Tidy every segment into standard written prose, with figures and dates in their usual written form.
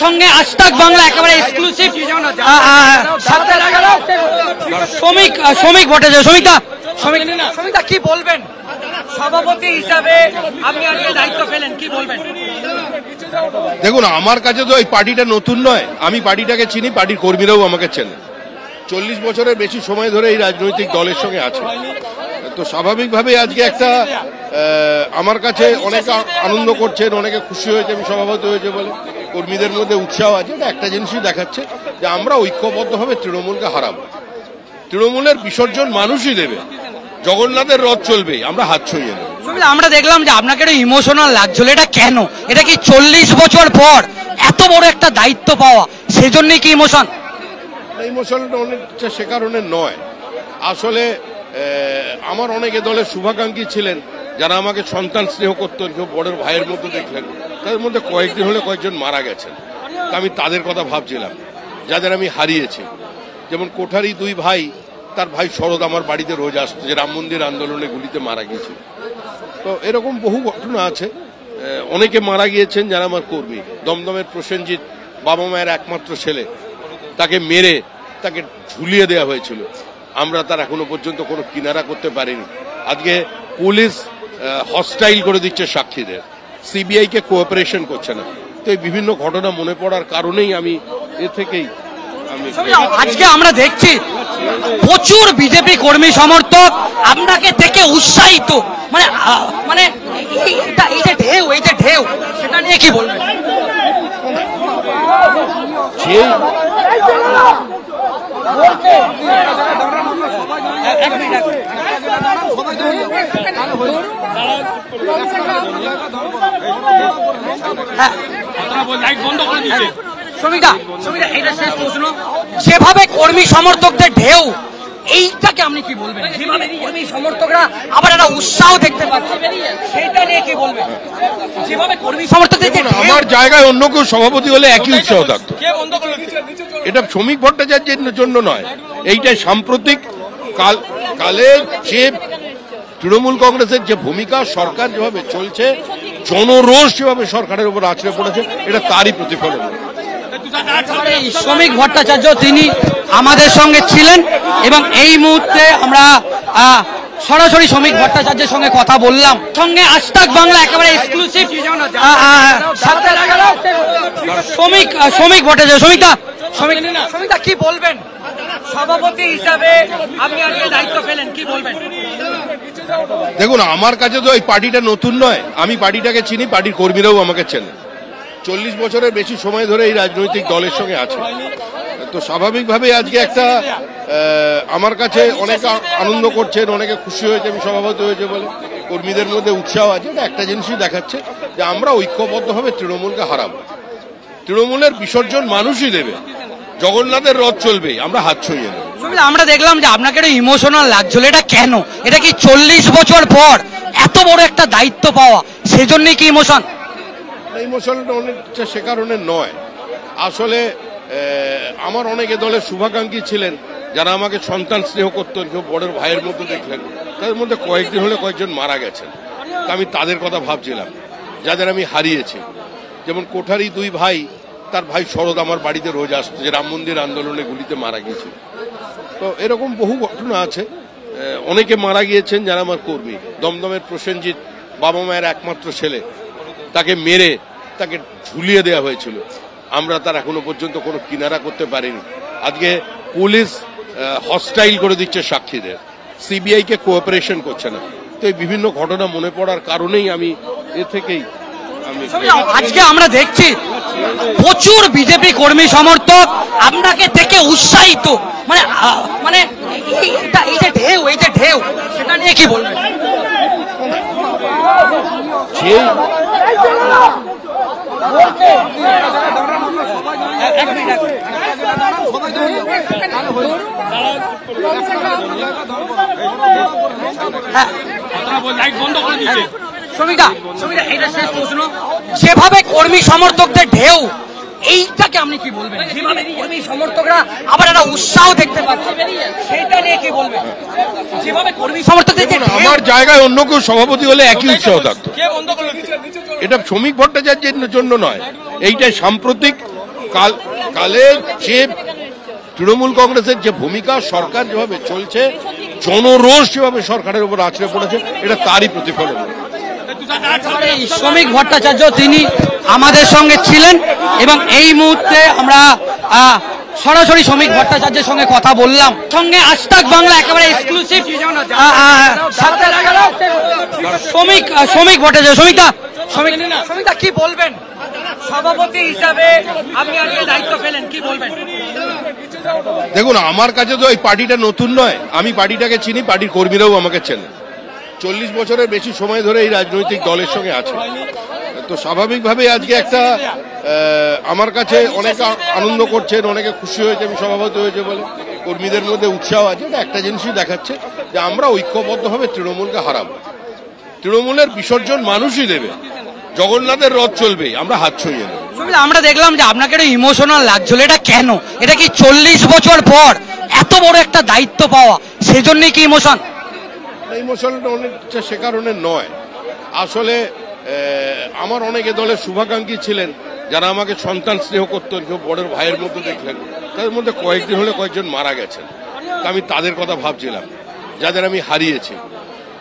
সঙ্গে আজতাক বাংলা একেবারে এক্সক্লুসিভ শ্রমিক ভট্টাচার্য। শ্রমিকদা কি বলবেন, সভাপতি হিসাবে আপনি আজকে দায়িত্ব পেলেন, কি বলবেন? দেখুন, আমার কাছে তো এই পার্টিটা নতুন নয়, আমি পার্টিটাকে চিনি, পার্টির কর্মীরাও আমাকে চেনে। 40 বছরের বেশি সময় ধরে এই রাজনৈতিক দলের সঙ্গে আছে। তো স্বাভাবিকভাবে আজকে একটা আমার কাছে অনেকে আনন্দ করছেন, অনেকে খুশি হয়েছে আমি সভাপতি হয়েছে বলে, কর্মীদের মধ্যে উৎসাহ আছে। এটা একটা জিনিসই দেখাচ্ছে যে আমরা ঐক্যবদ্ধভাবে তৃণমূলকে হারাবো। তৃণমূলের বিসর্জন মানুষই দেবে, জগন্নাথের রথ চলবে, আমরা হাত ছড়িয়ে দেবো। আমরা দেখলাম যে আপনাকে একটা ইমোশনাল লাগছিল, এটা কেন? এটা কি 40 বছর পর এত বড় একটা দায়িত্ব পাওয়া, সেজন্যই কি ইমোশন? ইমোশনটা অনেকটা সে কারণে নয়, আসলে আমার অনেকে দলের শুভাকাঙ্ক্ষী ছিলেন যারা আমাকে সন্তান স্নেহ করতেন, কেউ বড় ভাইয়ের মধ্যে দেখলেন, তাদের মধ্যে কয়েকদিন হলে কয়েকজন মারা গেছেন। আমি তাদের কথা ভাবছিলাম যাদের আমি হারিয়েছি। যেমন কোঠারি 2 ভাই, তার ভাই শরৎ আমার বাড়িতে রোজ আসতো, যে রাম মন্দির আন্দোলনে গুলিতে মারা গিয়েছিল। তো এরকম বহু ঘটনা আছে। অনেকে মারা গিয়েছেন যারা আমার কর্মী। দমদমের প্রসেনজিৎ, বাবা মায়ের একমাত্র ছেলে, তাকে মেরে তাকে ঝুলিয়ে দেওয়া হয়েছিল। আমরা তার এখনো পর্যন্ত কোনো কিনারা করতে পারিনি। আজকে পুলিশ হস্টাইল করে দিচ্ছে সাক্ষীদের, সিবিআই কে কোঅপারেশন করছে না। তো এই বিভিন্ন ঘটনা মনে পড়ার কারণেই আমি আজকে আমরা দেখছি প্রচুর বিজেপি কর্মী সমর্থক আপনাকে দেখে উৎসাহিত, মানে এই যে ঢেউ সেটা নিয়ে কি বলবেন? যেভাবে কর্মী সমর্থকদের ঢেউ, এইটাকে আপনি কি বলবেন? যেভাবে কর্মী সমর্থকরা আবার একটা উৎসাহ দেখতে পাচ্ছে, সেটা নিয়ে কি বলবেন? যেভাবে কর্মী সমর্থকদের, আমার জায়গায় অন্য কেউ সভাপতি হলে একই উৎসাহ থাকতো। এটা শ্রমিক ভট্টাচার্যের জন্য নয়, এইটাই সাম্প্রতিক কালে যে তৃণমূল কংগ্রেসের যে ভূমিকা, সরকার যেভাবে চলছে, জনরোষ যেভাবে সরকারের উপর আছড়ে পড়েছে, এটা তারই প্রতিফলন। শ্রমিক ভট্টাচার্য তিনি আমাদের সঙ্গে ছিলেন এবং এই মুহূর্তে আমরা সরাসরি শ্রমিক ভট্টাচার্যের সঙ্গে কথা বললাম। সঙ্গে আজতাক বাংলা একেবারে এক্সক্লুসিভ শ্রমিক ভট্টাচার্য। শ্রমিকদা কি বলবেন, সভাপতি হিসাবে আপনি আজকে দায়িত্ব পেলেন, কি বলবেন? দেখুন, আমার কাছে তো এই পার্টিটা নতুন নয়, আমি পার্টিটাকে চিনি, পার্টির কর্মীরাও আমাকে চেনে। 40 বছরের বেশি সময় ধরে এই রাজনৈতিক দলের সঙ্গে আছে। তো স্বাভাবিকভাবে আজকে একটা আমার কাছে অনেকে আনন্দ করছেন, অনেকে খুশি হয়েছে আমি সভাপতি হয়েছে বলে, কর্মীদের মধ্যে উৎসাহ আছে। এটা একটা জিনিসই দেখাচ্ছে যে আমরা ঐক্যবদ্ধভাবে তৃণমূলকে হারাবো। তৃণমূলের বিসর্জন মানুষই দেবে, জগন্নাথের রথ চলবে, আমরা হাত ছড়িয়ে দেবো। আমরা দেখলাম যে আপনাকে একটা ইমোশনাল লাগছিল, এটা কেন? এটা কি 40 বছর পর এত বড় একটা দায়িত্ব পাওয়া, সেজন্যই কি ইমোশন? ইমোশনটা অনেকটা সে কারণে নয়, আসলে আমার অনেকে দলের শুভাকাঙ্ক্ষী ছিলেন যারা আমাকে সন্তান স্নেহ করতেন, কেউ বড় ভাইয়ের মধ্যে দেখলেন, তাদের মধ্যে কয়েকদিন হলে কয়েকজন মারা গেছেন। আমি তাদের কথা ভাবছিলাম যাদের আমি হারিয়েছি। যেমন কোঠারি 2 ভাই, তার ভাই শরৎ আমার বাড়িতে রোজ আসতো, যে রাম মন্দির আন্দোলনে গুলিতে মারা গিয়েছিল। তো এরকম বহু ঘটনা আছে। অনেকে মারা গিয়েছেন যারা আমার কর্মী। দমদমের প্রসেনজিৎ, বাবা মায়ের একমাত্র ছেলে, তাকে মেরে তাকে ঝুলিয়ে দেওয়া হয়েছিল। আমরা তার এখনো পর্যন্ত কোনো কিনারা করতে পারিনি। আজকে পুলিশ হস্টাইল করে দিচ্ছে সাক্ষীদের, সিবিআই কে কোঅপারেশন করছে না। তো এই বিভিন্ন ঘটনা মনে পড়ার কারণেই আমি আজকে আমরা দেখছি প্রচুর বিজেপি কর্মী সমর্থক আপনাকে দেখে উৎসাহিত, মানে এই যে ঢেউ সেটা নিয়ে কি বলবেন? যেভাবে কর্মী সমর্থকদের ঢেউ, এইটাকে আপনি কি বলবেন? যেভাবে কর্মী সমর্থকরা আবার একটা উৎসাহ দেখতে পাচ্ছে, সেটা নিয়ে কি বলবেন? যেভাবে কর্মী সমর্থকদের, আমার জায়গায় অন্য কেউ সভাপতি হলে একই উৎসাহ থাকতো। এটা শ্রমিক ভট্টাচার্যের জন্য নয়, এইটাই সাম্প্রতিক কালে যে তৃণমূল কংগ্রেসের যে ভূমিকা, সরকার যেভাবে চলছে, জনরোষ যেভাবে সরকারের উপর আছড়ে পড়েছে, এটা তারই প্রতিফলন। শ্রমিক ভট্টাচার্য তিনি আমাদের সঙ্গে ছিলেন এবং এই মুহূর্তে আমরা সরাসরি শ্রমিক ভট্টাচার্যের সঙ্গে কথা বললাম। সঙ্গে আজতাক বাংলা একেবারে এক্সক্লুসিভ শ্রমিক ভট্টাচার্য। শ্রমিকদা কি বলবেন? সভাপতি হিসাবে আপনি আজকে দায়িত্ব পেলেন, কি বলবেন? দেখুন, আমার কাছে তো এই পার্টিটা নতুন নয়, আমি পার্টিটাকে চিনি, পার্টির কর্মীরাও আমাকে চেনে। 40 বছরের বেশি সময় ধরে এই রাজনৈতিক দলের সঙ্গে আছে, তো স্বাভাবিকভাবে আজকে একটা আমার কাছে অনেকে আনন্দ করছেন, অনেকে খুশি হয়েছে আমি সভাপতি হয়েছে বলে, কর্মীদের মধ্যে উৎসাহ আছে। এটা একটা জিনিসই দেখাচ্ছে যে আমরা ঐক্যবদ্ধভাবে তৃণমূলকে হারাবো। তৃণমূলের বিসর্জন মানুষই দেবে, জগন্নাথের রথ চলবে, আমরা হাত ছড়িয়ে নেব। আমরা দেখলাম যে আপনাকে একটা ইমোশনাল লাগছিল, এটা কেন? এটা কি 40 বছর পর এত বড় একটা দায়িত্ব পাওয়া, সেজন্যই কি ইমোশন? ইমোশনটা অনেকটা সে কারণে নয়, আসলে আমার অনেকে দলের শুভাকাঙ্ক্ষী ছিলেন যারা আমাকে সন্তান স্নেহ করতেন, কেউ বড়ের ভাইয়ের মধ্যে দেখলেন, তাদের মধ্যে কয়েকদিন হলে কয়েকজন মারা গেছেন। আমি তাদের কথা ভাবছিলাম যাদের আমি হারিয়েছি।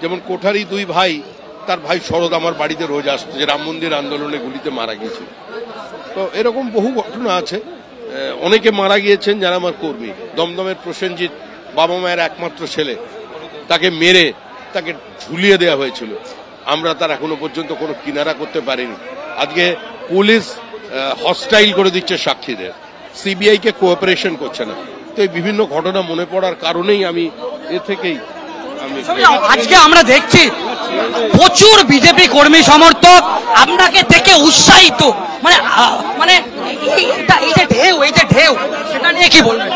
যেমন কোঠারি 2 ভাই, তার ভাই শরৎ আমার বাড়িতে রোজ আসতো, যে রাম মন্দির আন্দোলনে গুলিতে মারা গিয়েছিল। তো এরকম বহু ঘটনা আছে, অনেকে মারা গিয়েছেন যারা আমার কর্মী। দমদমের প্রসেনজিৎ, বাবা মায়ের একমাত্র ছেলে, তাকে মেরে তাকে ঝুলিয়ে দেওয়া হয়েছিল। আমরা তার এখনো পর্যন্ত কোনো কিনারা করতে পারিনি। আজকে পুলিশ হস্টাইল করে দিচ্ছে সাক্ষীদের, সিবিআই কে কোঅপারেশন করছে না। তো এই বিভিন্ন ঘটনা মনে পড়ার কারণেই আমি আজকে আমরা দেখছি প্রচুর বিজেপি কর্মী সমর্থক আপনাকে দেখে উৎসাহিত, মানে এই যে ঢেউ সেটা নিয়ে কি বলবেন?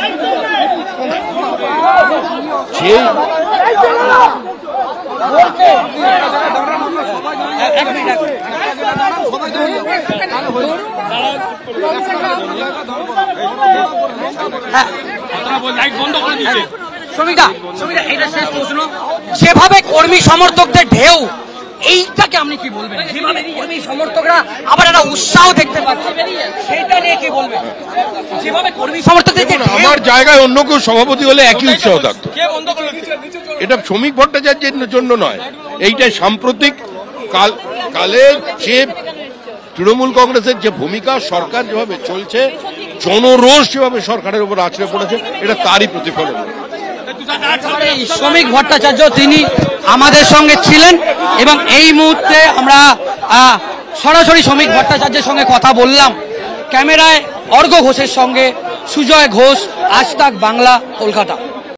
যেভাবে কর্মী সমর্থকদের ঢেউ, এইটাকে আপনি কি বলবেন? যেভাবে কর্মী সমর্থকরা আবার একটা উৎসাহ দেখতে পাচ্ছে, সেটা নিয়ে কি বলবেন? যেভাবে কর্মী সমর্থকদের, আমার জায়গায় অন্য কেউ সভাপতি হলে একই উৎসাহ থাকতো। এটা শ্রমিক ভট্টাচার্যের জন্য নয়, এইটাই সাম্প্রতিক কালে যে তৃণমূল কংগ্রেসের যে ভূমিকা, সরকার যেভাবে চলছে, জনরোষ যেভাবে সরকারের উপর আছড়ে পড়েছে, এটা তারই প্রতিফলন। শ্রমিক ভট্টাচার্য তিনি আমাদের সঙ্গে ছিলেন এবং এই মুহূর্তে আমরা সরাসরি শ্রমিক ভট্টাচার্যের সঙ্গে কথা বললাম। ক্যামেরায় অর্ঘ্য ঘোষের সঙ্গে সুজয় ঘোষ, আজতাক বাংলা, কলকাতা।